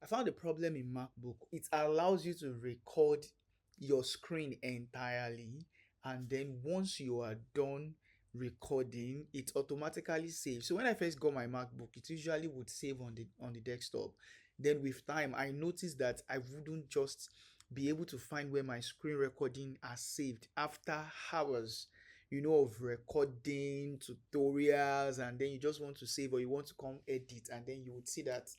I found a problem in MacBook. It allows you to record your screen entirely, and then once you are done recording, it automatically saves. So when I first got my MacBook, it usually would save on the desktop. Then with time, I noticed that I wouldn't just be able to find where my screen recording are saved after hours, of recording tutorials, and then you just want to save or you want to come edit, and then you would see that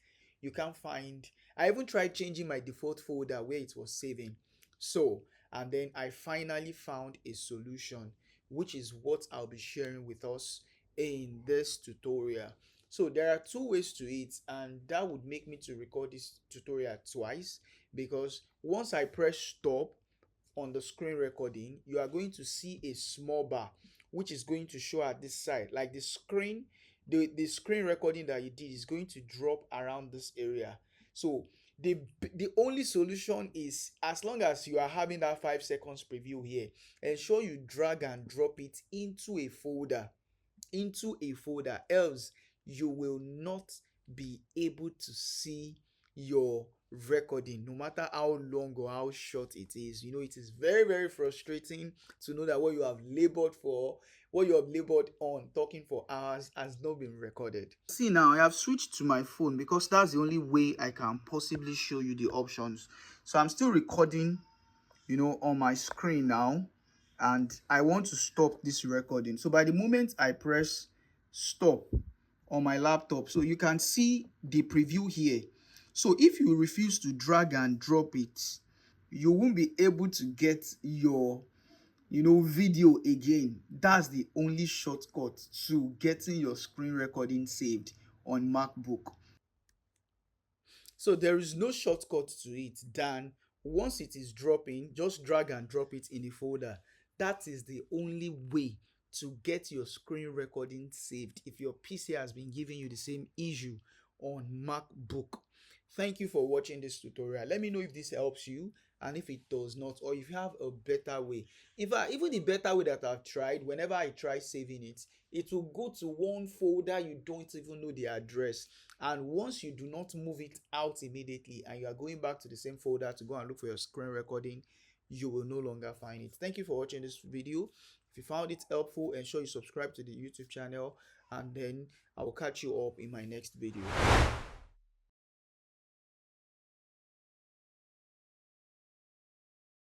you can't find. I even tried changing my default folder where it was saving. So, and then I finally found a solution, which is what I'll be sharing with us in this tutorial. So there are two ways to it, and that would make me to record this tutorial twice, because once I press stop on the screen recording, you are going to see a small bar which is going to show at this side, like the screen recording that you did is going to drop around this area. So the only solution is, as long as you are having that 5 seconds preview here, ensure you drag and drop it into a folder, else you will not be able to see your recording, no matter how long or how short it is. It is very, very frustrating to know that what you have labored for, what you have labored on talking for hours, has not been recorded. See, now I have switched to my phone because that's the only way I can possibly show you the options. So I'm still recording, on my screen now, and I want to stop this recording. So by the moment I press stop on my laptop, so you can see the preview here. So if you refuse to drag and drop it, you won't be able to get your video again. That's the only shortcut to getting your screen recording saved on MacBook. So there is no shortcut to it than, once it is dropping, just drag and drop it in the folder. That is the only way to get your screen recording saved if your PC has been giving you the same issue on MacBook. Thank you for watching this tutorial. Let me know if this helps you, and if it does not, or if you have a better way. In fact, even the better way that I've tried, whenever I try saving it, it will go to one folder you don't even know the address. And once you do not move it out immediately and you are going back to the same folder to go and look for your screen recording, you will no longer find it. Thank you for watching this video. If you found it helpful, ensure you subscribe to the YouTube channel, and then I will catch you up in my next video.